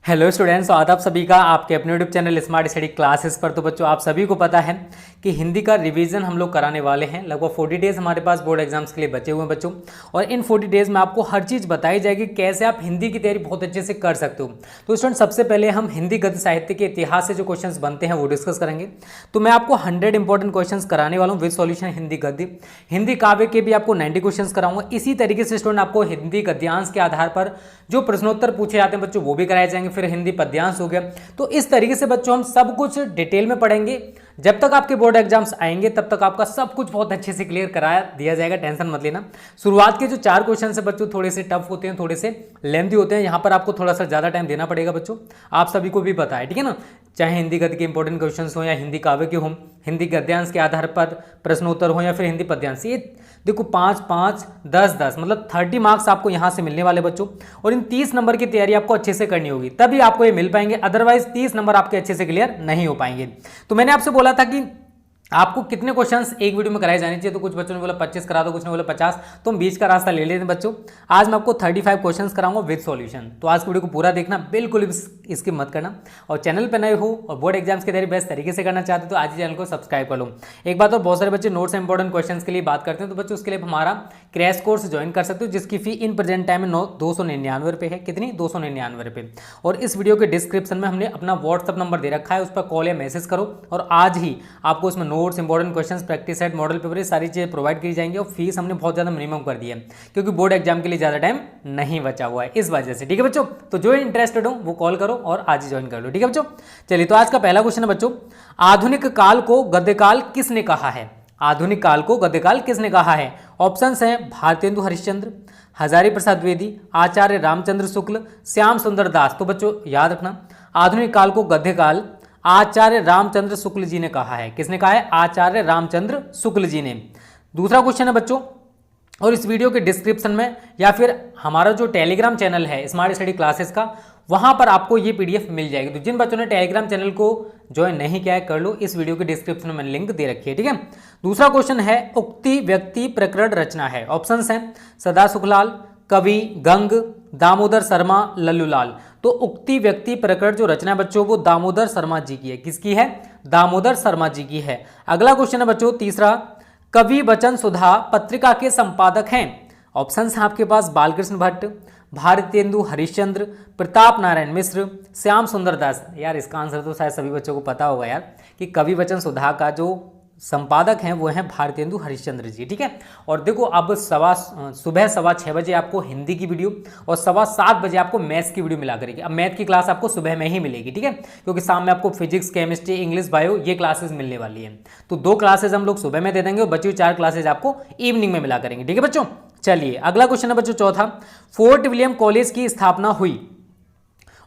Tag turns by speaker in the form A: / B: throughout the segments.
A: Hello students, आदाब सभी का आपके अपने YouTube channel smart study classes पर। तो बच्चों, आप सभी को पता है कि हिंदी का रिवीजन हम लोग कराने वाले हैं। लगभग 40 डेज हमारे पास बोर्ड एग्जाम्स के लिए बचे हुए हैं बच्चों, और इन 40 डेज में आपको हर चीज़ बताई जाएगी कैसे आप हिंदी की तैयारी बहुत अच्छे से कर सकते हो। तो स्टूडेंट, सबसे पहले हम हिंदी गद्य साहित्य के इतिहास से जो क्वेश्चन बनते हैं वो डिस्कस करेंगे। तो मैं आपको 100 इंपॉर्टेंट क्वेश्चन कराने वाला हूँ विद सॉल्यूशन हिंदी गद्य। हिंदी काव्य के भी आपको 90 क्वेश्चन कराऊंगा। इसी तरीके से स्टूडेंट आपको हिंदी गद्यांश के आधार पर जो प्रश्नोत्तर पूछे जाते हैं बच्चों वो भी कराए जाएंगे। फिर हिंदी पद्यांश हो गया। तो इस तरीके से बच्चों हम सब कुछ डिटेल में पढ़ेंगे। जब तक आपके बोर्ड एग्जाम्स आएंगे तब तक आपका सब कुछ बहुत अच्छे से क्लियर करा दिया जाएगा, टेंशन मत लेना। शुरुआत के जो 4 क्वेश्चन है बच्चों थोड़े से टफ होते हैं, थोड़े से लेंथी होते हैं। यहाँ पर आपको थोड़ा सा ज़्यादा टाइम देना पड़ेगा बच्चों, आप सभी को भी पता है, ठीक है ना। चाहे हिंदी गद्य के इंपॉर्टेंट क्वेश्चन हो या हिंदी काव्य के हों, हिंदी गद्यांश के आधार पर प्रश्नोत्तर हो या फिर हिंदी पद्यांश, ये देखो 5, 5, 10, 10 मतलब 30 मार्क्स आपको यहाँ से मिलने वाले बच्चों। और इन 30 नंबर की तैयारी आपको अच्छे से करनी होगी, तभी आपको ये मिल पाएंगे, अदरवाइज 30 नंबर आपके अच्छे से क्लियर नहीं हो पाएंगे। तो मैंने आपसे बोला था कि आपको कितने क्वेश्चंस एक वीडियो में कराए जाने चाहिए। तो कुछ बच्चों ने बोला 25 करा दो, कुछ ने बोला 50, तो हम बीच का रास्ता ले लेते हैं बच्चों। आज मैं आपको 35 क्वेश्चंस कराऊंगा विद सॉल्यूशन। तो आज वीडियो को पूरा देखना, बिल्कुल भी स्किप मत करना। और चैनल पर नए हो और बोर्ड एग्जाम्स की तैयारी बेस्ट तरीके से करना चाहते हो तो आज ही चैनल को सब्सक्राइब कर लो। एक बात और, बहुत सारे बच्चे नोट्स इंपॉर्टेंट क्वेश्चन के लिए बात करते हैं, तो बच्चों उसके लिए हमारा क्रैश कोर्स ज्वाइन कर सकते हो, जिसकी फी इन प्रेजेंट टाइम में 299 रुपये है। कितनी? 299 रुपये। और इस वीडियो के डिस्क्रिप्शन में हमने अपना व्हाट्सअप नंबर दे रखा है, उस पर कॉल या मैसेज करो और आज ही आपको उसमें notes, important question, practice set, model paper, ये सारी चीजें प्रोवाइड की जाएंगी। और फीस हमने बहुत ज्यादा मिनिमम कर दी है क्योंकि बोर्ड एग्जाम के लिए ज्यादा टाइम नहीं बचा हुआ है, इस वजह से, ठीक है बच्चों। तो जो इंटरेस्टेड हो वो कॉल करो और आज ही ज्वाइन कर लो, ठीक है बच्चों। चलिए, तो आज का पहला क्वेश्चन है बच्चों, आधुनिक काल को गद्यकाल किसने कहा है? आधुनिक काल को गद्यकाल किसने कहा है? ऑप्शंस हैं भारतेंदु हरिश्चंद्र, हजारी प्रसाद द्विवेदी, आचार्य रामचंद्र शुक्ल, श्याम सुंदर दास। तो बच्चों याद रखना, आधुनिक काल को गद्यकाल आचार्य रामचंद्र शुक्ल जी ने कहा है। किसने कहा है? आचार्य रामचंद्र शुक्ल जी ने। दूसरा क्वेश्चन है बच्चों, और इस वीडियो के डिस्क्रिप्शन में या फिर हमारा जो टेलीग्राम चैनल है स्मार्ट स्टडी क्लासेस का, वहां पर आपको ये पीडीएफ मिल जाएगी। तो जिन बच्चों ने टेलीग्राम चैनल को ज्वाइन नहीं किया है कर लो, इस वीडियो के डिस्क्रिप्शन में मैंने लिंक दे रखी है, ठीक है। दूसरा क्वेश्चन है, उक्ति व्यक्ति प्रकरण रचना है। ऑप्शंस हैं सदा सुखलाल, कवि, गंग, दामोदर शर्मा, लल्लूलाल। तो उक्ति व्यक्ति प्रकरण जो रचना है बच्चों वो दामोदर शर्मा जी की है। किसकी है? दामोदर शर्मा जी की है। अगला क्वेश्चन है बच्चों तीसरा, कवि वचन सुधा पत्रिका के संपादक हैं। ऑप्शंस हैं आपके पास बालकृष्ण भट्ट, भारतेंदु हरिश्चंद्र, प्रताप नारायण मिश्र, श्याम सुंदर दास। यार इसका आंसर तो शायद सभी बच्चों को पता होगा यार, कि कवि वचन सुधा का जो संपादक हैं वो हैं भारतेंदु हरिश्चंद्र जी, ठीक है। और देखो अब सुबह 6:15 बजे आपको हिंदी की वीडियो और 7:15 बजे आपको मैथ्स की वीडियो मिला करेगी। अब मैथ की क्लास आपको सुबह में ही मिलेगी, ठीक है, क्योंकि शाम में आपको फिजिक्स, केमिस्ट्री, इंग्लिश, बायो ये क्लासेस मिलने वाली है। तो 2 क्लासेज हम लोग सुबह में दे देंगे और बची हुई 4 क्लासेज आपको इवनिंग में मिला करेंगे, ठीक है बच्चों। चलिए अगला क्वेश्चन है बच्चों चौथा, फोर्ट विलियम कॉलेज की स्थापना हुई।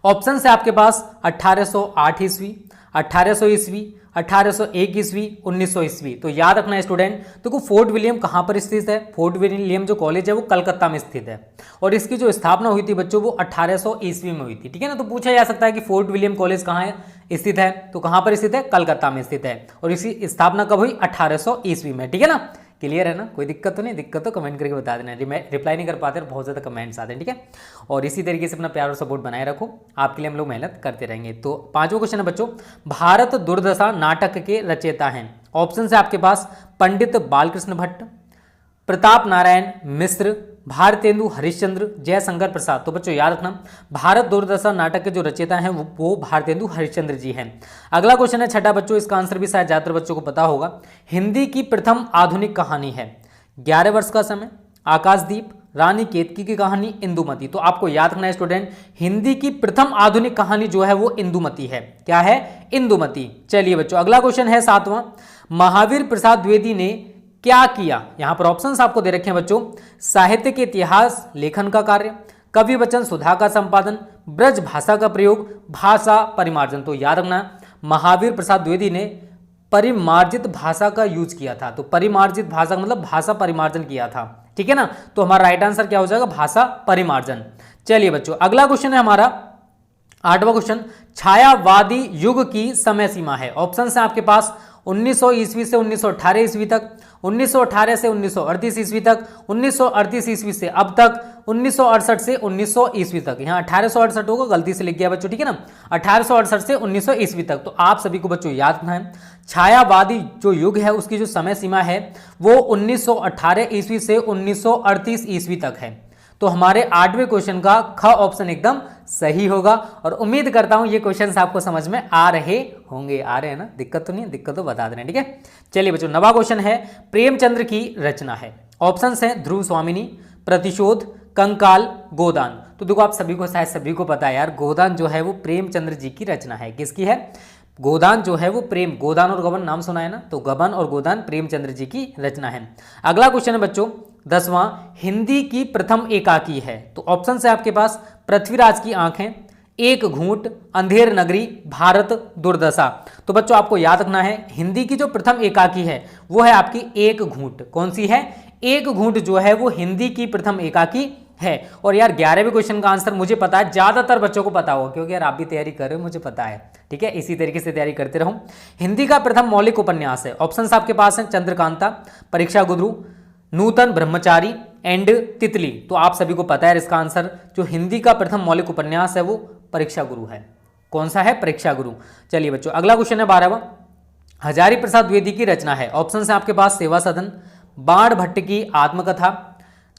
A: ऑप्शन है आपके पास 1808 ईस्वी, 1800 ईस्वी, 1801 ईस्वी, 1900 ईस्वी। तो याद रखना स्टूडेंट, देखो फोर्ट विलियम कहां पर स्थित है? फोर्ट विलियम जो कॉलेज है वो कलकत्ता में स्थित है और इसकी जो स्थापना हुई थी बच्चों वो 1800 ईस्वी में हुई थी, ठीक है ना। तो पूछा जा सकता है कि फोर्ट विलियम कॉलेज कहाँ है स्थित है? तो कहां पर स्थित है? कलकत्ता में स्थित है। और इसकी स्थापना कब हुई? 1800 ईस्वी में, ठीक है ना। क्लियर है ना? कोई दिक्कत तो नहीं? दिक्कत तो कमेंट करके बता देना, रिप्लाई नहीं कर पाते बहुत ज़्यादा कमेंट्स आते हैं, ठीक है। और इसी तरीके से अपना प्यार और सपोर्ट बनाए रखो, आपके लिए हम लोग मेहनत करते रहेंगे। तो 5वां क्वेश्चन है बच्चों, भारत दुर्दशा नाटक के रचयिता हैं। ऑप्शन है आपके पास पंडित बालकृष्ण भट्ट, प्रताप नारायण मिश्र, भारतेंदु हरिश्चंद्र, जयशंकर प्रसाद। तो बच्चों याद रखना, भारत दुर्दशा नाटक के जो रचयिता हैं वो भारतेंदु हरिश्चंद्र जी हैं। अगला क्वेश्चन है छठा बच्चों, इसका आंसर भी शायद ज़्यादातर बच्चों को पता होगा। हिंदी की प्रथम आधुनिक कहानी है 11 वर्ष का समय, आकाशदीप, रानी केतकी की कहानी, इंदुमती। तो आपको याद रखना है स्टूडेंट, हिंदी की प्रथम आधुनिक कहानी जो है वो इंदुमती है। क्या है? इंदुमती। चलिए बच्चों अगला क्वेश्चन है 7वां, महावीर प्रसाद द्विवेदी ने क्या किया? यहां पर ऑप्शंस आपको दे रखे हैं बच्चों, साहित्य के इतिहास लेखन का कार्य, कवि वचन सुधा का संपादन, ब्रज भाषा का प्रयोग, भाषा परिमार्जन। तो याद रखना, महावीर प्रसाद द्विवेदी ने परिमार्जित भाषा का यूज किया था। तो परिमार्जित भाषा मतलब भाषा परिमार्जन किया था, ठीक है ना। तो हमारा राइट आंसर क्या हो जाएगा? भाषा परिमार्जन। चलिए बच्चों अगला क्वेश्चन है हमारा 8वां क्वेश्चन, छायावादी युग की समय सीमा है। ऑप्शन है आपके पास 1900 ईस्वी से 1918 ईस्वी तक, 1918 से 1938 ईस्वी तक, 1938 ईस्वी से अब तक, 1968 से 1900 ईस्वी तक। यहाँ 1868 होगा, गलती से लिख गया बच्चों, ठीक है ना। 1868 से 1900 ईस्वी तक। तो आप सभी को बच्चों याद रखना है, छायावादी जो युग है उसकी जो समय सीमा है वो 1918 ईस्वी से 1938 ईस्वी तक है। तो हमारे 8वें क्वेश्चन का ख ऑप्शन एकदम सही होगा। और उम्मीद करता हूं ये क्वेश्चंस आपको समझ में आ रहे होंगे। आ रहे हैं ना, दिक्कत तो नहीं है, दिक्कत तो बता देना, ठीक है। चलिए बच्चों, 9वां क्वेश्चन है, प्रेमचंद्र की रचना है। ऑप्शंस हैं ध्रुव स्वामिनी, प्रतिशोध, कंकाल, गोदान। तो देखो आप सभी को शायद सभी को पता है यार, गोदान जो है वो प्रेमचंद्र जी की रचना है। किसकी है? गोदान जो है वो प्रेम, गोदान और गबन नाम सुना है ना, तो गबन और गोदान प्रेमचंद्र जी की रचना है। अगला क्वेश्चन है बच्चों 10वां, हिंदी की प्रथम एकाकी है। तो ऑप्शन है आपके पास, पृथ्वीराज की आंखें, एक घूंट, अंधेर नगरी, भारत, दुर्दशा। तो बच्चों आपको याद रखना है, हिंदी की जो प्रथम एकाकी है वो है आपकी एक घूंट। कौन सी है? एक घूंट जो है वो हिंदी की प्रथम एकाकी है। और यार 11वें क्वेश्चन का आंसर मुझे पता है, ज्यादातर बच्चों को पता होगा, क्योंकि यार आप भी तैयारी कर रहे हो, मुझे पता है, ठीक है। इसी तरीके से तैयारी करते रहो। हिंदी का प्रथम मौलिक उपन्यास है। ऑप्शंस आपके पास हैं चंद्रकांता, परीक्षा गुरु, नूतन ब्रह्मचारी एंड तितली। तो आप सभी को पता है इसका आंसर, जो हिंदी का प्रथम मौलिक उपन्यास है वो परीक्षा गुरु है। कौन सा है? परीक्षा गुरु। चलिए बच्चों, अगला क्वेश्चन है 12वां, हजारी प्रसाद द्विवेदी की रचना है। ऑप्शन है आपके पास, सेवा सदन, बाण भट्ट की आत्मकथा,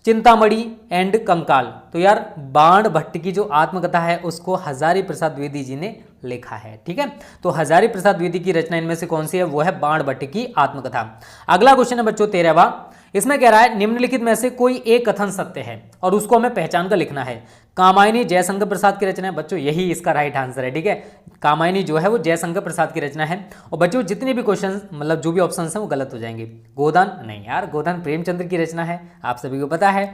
A: चिंतामणि एंड कंकाल। तो यार बाण भट्ट की जो आत्मकथा है उसको हजारी प्रसाद द्विवेदी जी ने लिखा है, ठीक है। तो हजारी प्रसाद द्विवेदी की रचना इनमें से कौन सी है? वो है बाण भट्ट की आत्मकथा। अगला क्वेश्चन है बच्चों 13वां, इसमें कह रहा है निम्नलिखित में से कोई एक कथन सत्य है और उसको हमें पहचान कर लिखना है। कामायनी जयशंकर प्रसाद की रचना है। बच्चों यही इसका राइट आंसर है, ठीक है। कामायनी जो है वो जयशंकर प्रसाद की रचना है। और बच्चों जितने भी क्वेश्चन मतलब जो भी ऑप्शन हैं वो गलत हो जाएंगे। गोदान नहीं यार, गोदान प्रेमचंद्र की रचना है, आप सभी को पता है।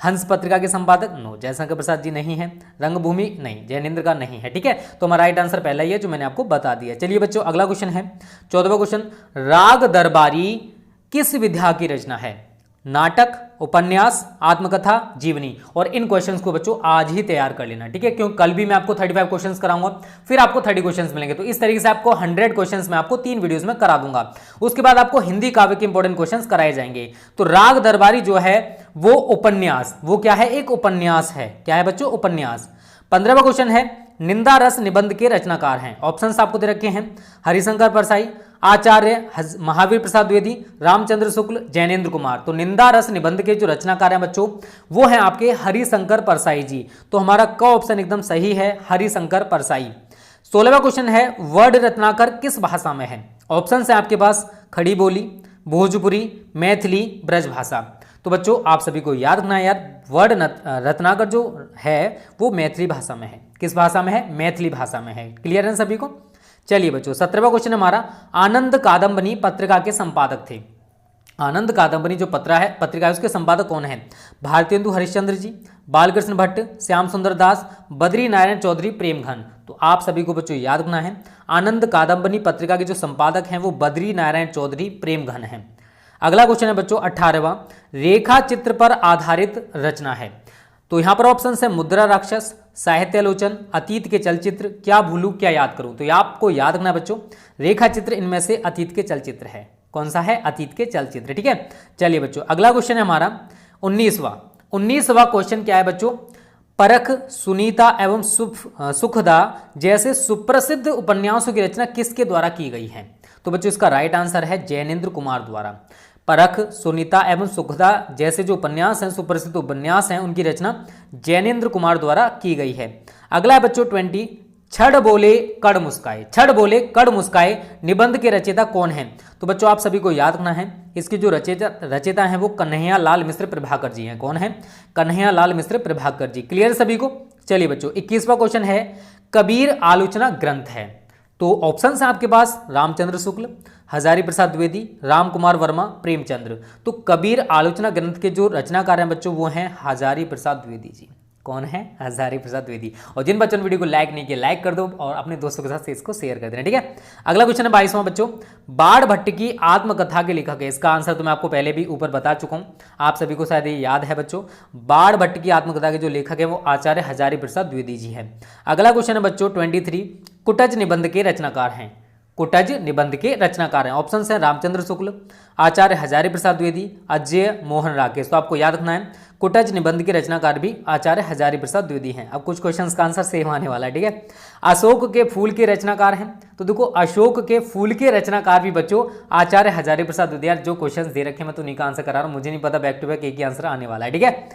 A: हंस पत्रिका के संपादक नो, जयशंकर प्रसाद जी नहीं है। रंगभूमि नहीं, जैनेन्द्र का नहीं है, ठीक है। तो हमारा राइट आंसर पहला ही है जो मैंने आपको बता दिया। चलिए बच्चों, अगला क्वेश्चन है 14वां क्वेश्चन, राग दरबारी किस विधा की रचना है? नाटक, उपन्यास, आत्मकथा, जीवनी। और इन क्वेश्चंस को बच्चों आज ही तैयार कर लेना, ठीक है, क्योंकि कल भी मैं आपको 35 क्वेश्चंस कराऊंगा, फिर आपको 30 क्वेश्चंस मिलेंगे। तो इस तरीके से आपको 100 क्वेश्चंस मैं आपको 3 वीडियोस में करा दूंगा। उसके बाद आपको हिंदी काव्य के इंपॉर्टेंट क्वेश्चंस कराए जाएंगे। तो राग दरबारी जो है वो उपन्यास, वो क्या है? एक उपन्यास है। क्या है बच्चों? उपन्यास। 15वां क्वेश्चन है, निंदा रस निबंध के रचनाकार हैं। ऑप्शंस आपको दे रखे हैं, हरिशंकर परसाई, आचार्य महावीर प्रसाद द्विवेदी, रामचंद्र शुक्ल, जैनेन्द्र कुमार। तो निंदा रस निबंध के जो रचनाकार हैं बच्चों वो हैं आपके हरिशंकर परसाई जी। तो हमारा क ऑप्शन एकदम सही है, हरिशंकर परसाई। 16वां क्वेश्चन है, वर्ड रत्नाकर किस भाषा में है? ऑप्शन है आपके पास, खड़ी बोली, भोजपुरी, मैथिली, ब्रज भाषा। तो बच्चों आप सभी को याद रखना है यार, वर्ड रत्नाकर जो है वो मैथिली भाषा में है। किस भाषा में है? मैथिली भाषा में है। क्लियर है सभी को? चलिए बच्चों, 17वां क्वेश्चन हमारा, आनंद कादंबनी पत्रिका के संपादक थे। आनंद कादंबनी जो पत्रिका है उसके संपादक कौन है? भारतेंदु हरिश्चंद्र जी, बालकृष्ण भट्ट, श्याम सुंदर दास, बद्री नारायण चौधरी, प्रेमघन। तो आप सभी को बच्चों याद रखना है, आनंद कादंबनी पत्रिका के जो संपादक हैं वो बद्री नारायण चौधरी, प्रेमघन हैं। अगला क्वेश्चन है बच्चों 18वां, रेखा चित्र पर आधारित रचना है। तो यहां पर ऑप्शन है, मुद्रा राक्षस, साहित्यालोचन, अतीत के चलचित्र, क्या भूलूं क्या याद करूं। तो आपको याद रखना बच्चों, रेखा चित्र इनमें से अतीत के चलचित्र है। कौन सा है? अतीत के चलचित्र, ठीक है। चलिए बच्चों, अगला क्वेश्चन है हमारा 19वां क्वेश्चन क्या है बच्चों, परख, सुनीता एवं सुखदा जैसे सुप्रसिद्ध उपन्यासों की रचना किसके द्वारा की गई है? तो बच्चों इसका राइट आंसर है जैनेन्द्र कुमार द्वारा। परख, सुनीता एवं सुखदा जैसे जो उपन्यास हैं, सुप्रसिद्ध उपन्यास हैं, उनकी रचना जैनेन्द्र कुमार द्वारा की गई है। अगला है बच्चों 20, छड़ बोले कड़ मुस्काए। छड़ बोले कड़ मुस्काए निबंध के रचयिता कौन हैं? तो बच्चों आप सभी को याद रखना है, इसके जो रचयिता हैं वो कन्हैया लाल मिश्र प्रभाकर जी हैं। कौन है? कन्हैया लाल मिश्र प्रभाकर जी। क्लियर सभी को? चलिए बच्चों, 21वां क्वेश्चन है, कबीर आलोचना ग्रंथ है। तो ऑप्शन है आपके पास, रामचंद्र शुक्ल, हजारी प्रसाद द्विवेदी, राम कुमार वर्मा, प्रेमचंद्र। तो कबीर आलोचना ग्रंथ के जो रचनाकार हैं बच्चों वो हैं हजारी प्रसाद द्विवेदी जी। कौन है? हजारी प्रसाद द्विवेदी। और जिन बच्चों ने वीडियो को लाइक नहीं किया, लाइक कर दो और अपने दोस्तों के साथ इसको शेयर कर देना, ठीक है। अगला क्वेश्चन है 22वां बच्चों, बाण भट्ट की आत्मकथा के लेखक है। इसका आंसर तो मैं आपको पहले भी ऊपर बता चुका हूं, आप सभी को शायद ये याद है बच्चों। बाण भट्ट की आत्मकथा के जो लेखक है वो आचार्य हजारी प्रसाद द्विवेदी जी है। अगला क्वेश्चन है बच्चों 23, कुटज निबंध के रचनाकार हैं। कुटज निबंध के रचनाकार हैं? ऑप्शन है रामचंद्र शुक्ल, आचार्य हजारी प्रसाद द्विवेदी, अजय मोहन राकेश। तो आपको याद रखना है कुटज निबंध के रचनाकार भी आचार्य हजारी प्रसाद द्विवेदी हैं। अब कुछ क्वेश्चंस का आंसर सेम आने वाला है, ठीक है। अशोक के फूल के रचनाकार हैं? तो देखो अशोक के फूल के रचनाकार भी बच्चों आचार्य हजारी प्रसाद द्विवेदी। यार जो क्वेश्चन दे रखे मैं तो उन्हीं का आंसर करा रहा हूँ, मुझे नहीं पता बैक टू बैक एक ही आंसर आने वाला है, ठीक है।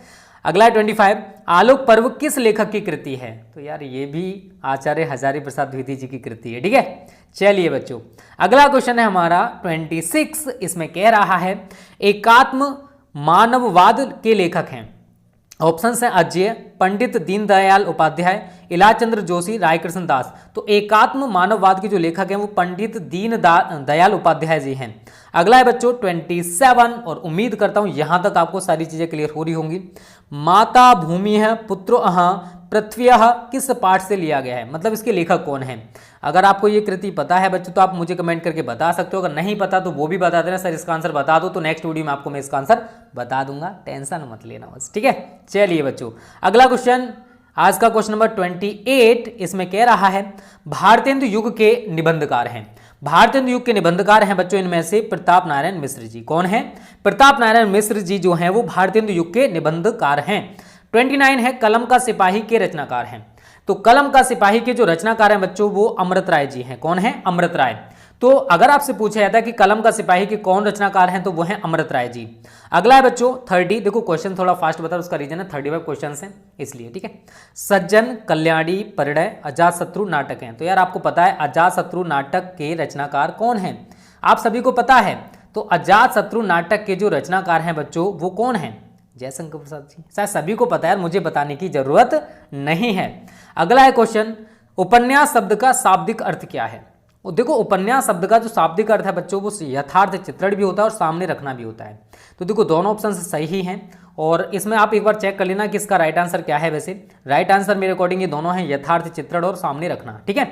A: अगला 25, आलोक पर्व किस लेखक की कृति है? तो यार ये भी आचार्य हजारी प्रसाद द्विवेदी जी की कृति है, ठीक है। चलिए बच्चों अगला क्वेश्चन है हमारा 26, इसमें कह रहा है एकात्म मानववाद के लेखक हैं? ऑप्शंस हैं अजय, पंडित दीनदयाल उपाध्याय, इलाचंद्र जोशी, रायकृष्ण दास। तो एकात्म मानववाद के जो लेखक हैं वो पंडित दीनदयाल उपाध्याय जी हैं। अगला है बच्चों 27, और उम्मीद करता हूं यहां तक आपको सारी चीजें क्लियर हो रही होंगी। माता भूमि है पुत्रो पृथ्वी किस पाठ से लिया गया है? मतलब इसके लेखक कौन है? अगर आपको ये कृति पता है बच्चों तो आप मुझे कमेंट करके बता सकते हो, अगर नहीं पता तो वो भी बता देना, सर इसका आंसर बता दो, तो नेक्स्ट वीडियो में आपको मैं इसका आंसर बता दूंगा, टेंशन मत लेना बस, ठीक है। चलिए बच्चों अगला क्वेश्चन, आज का क्वेश्चन नंबर 28, इसमें कह रहा है भारतेंदु युग के निबंधकार हैं? भारतेंदु युग के निबंधकार हैं बच्चों इनमें से प्रताप नारायण मिश्र जी। कौन है? प्रताप नारायण मिश्र जी जो हैं वो भारतेंदु युग के निबंधकार हैं। 29 है कलम का सिपाही के रचनाकार हैं? तो कलम का सिपाही के जो रचनाकार हैं बच्चों वो अमृत राय जी हैं। कौन है? अमृत राय। तो अगर आपसे पूछा जाता है कि कलम का सिपाही के कौन रचनाकार हैं तो वो हैं अमृत राय जी। अगला है बच्चों 30, देखो क्वेश्चन थोड़ा फास्ट बता, उसका रीजन है 35 क्वेश्चन हैं इसलिए, ठीक है। सज्जन, कल्याणी, परिणय, अजातशत्रु नाटक हैं? तो यार आपको पता है अजातशत्रु नाटक के रचनाकार कौन हैं? आप सभी को पता है। तो अजातशत्रु नाटक के जो रचनाकार हैं बच्चों वो कौन है? जयशंकर प्रसाद जी। शायद सभी को पता है, मुझे बताने की जरूरत नहीं है। अगला है क्वेश्चन, उपन्यास शब्द का शाब्दिक अर्थ क्या है? देखो उपन्यास शब्द का जो शाब्दिक अर्थ है बच्चों वो यथार्थ चित्रण भी होता है और सामने रखना भी होता है। तो देखो दोनों ऑप्शन सही हैं, और इसमें आप एक बार चेक कर लेना कि इसका राइट आंसर क्या है। वैसे राइट आंसर मेरे अकॉर्डिंग ये दोनों हैं, यथार्थ चित्रण और सामने रखना, ठीक है।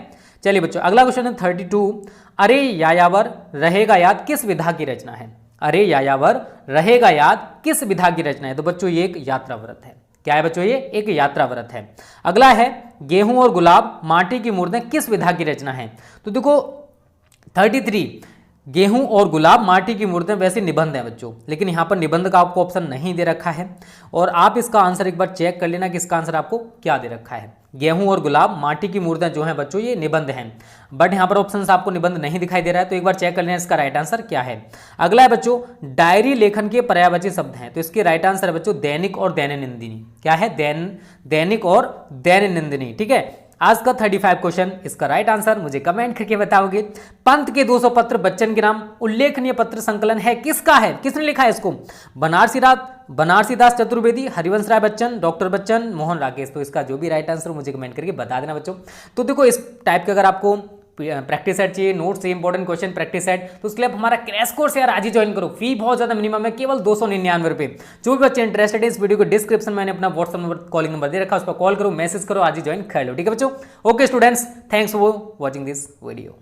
A: चलिए बच्चों अगला क्वेश्चन है 32, अरे यायावर रहेगा याद किस विधा की रचना है? अरे यायावर रहेगा याद किस विधा की रचना है? तो बच्चों ये एक यात्रा व्रत है। क्या है बच्चों? ये एक यात्रा व्रत है। अगला है गेहूं और गुलाब माटी की मूर्तें किस विधा की रचना है? तो देखो 33, गेहूं और गुलाब माटी की मूर्तें वैसे निबंध है बच्चों, लेकिन यहाँ पर निबंध का आपको ऑप्शन नहीं दे रखा है, और आप इसका आंसर एक बार चेक कर लेना कि इसका आंसर आपको क्या दे रखा है। गेहूं और गुलाब माटी की मूर्तें जो हैं बच्चों ये निबंध हैं, बट यहाँ पर ऑप्शन आपको निबंध नहीं दिखाई दे रहा है, तो एक बार चेक कर लेना इसका राइट आंसर क्या है। अगला है बच्चों डायरी लेखन के पर्यायवाची शब्द हैं? तो इसके राइट आंसर है बच्चों दैनिक और दैनंदिनी। क्या है? दैनिक और दैनंदिनी, ठीक है। आज का 35 क्वेश्चन, इसका राइट आंसर मुझे कमेंट करके बताओगे। पंत के 200 पत्र बच्चन के नाम उल्लेखनीय पत्र संकलन है किसका है? किसने लिखा है इसको? बनारसी दास चतुर्वेदी, हरिवंश राय बच्चन, डॉक्टर बच्चन, मोहन राकेश। तो इसका जो भी राइट आंसर मुझे कमेंट करके बता देना बच्चों। तो देखो इस टाइप के अगर आपको प्रैक्टिस सेट चाहिए, नोट से इंपॉर्टेंट क्वेश्चन प्रैक्टिस सेट, तो उसके लिए आप हमारा क्रैश कोर्स यार आज ही ज्वाइन करो। फी बहुत ज्यादा मिनिमम है, केवल 299 रुपए। जो भी बच्चे इंटरेस्टेड है इस वीडियो को डिस्क्रिप्शन में मैंने अपना व्हाट्सएप नंबर कॉलिंग नंबर दे रखा है, उस पर कॉल करो, मैसेज करो, आज ही ज्वाइन कर लो, ठीक है बच्चों। Okay students, thanks for watching this video.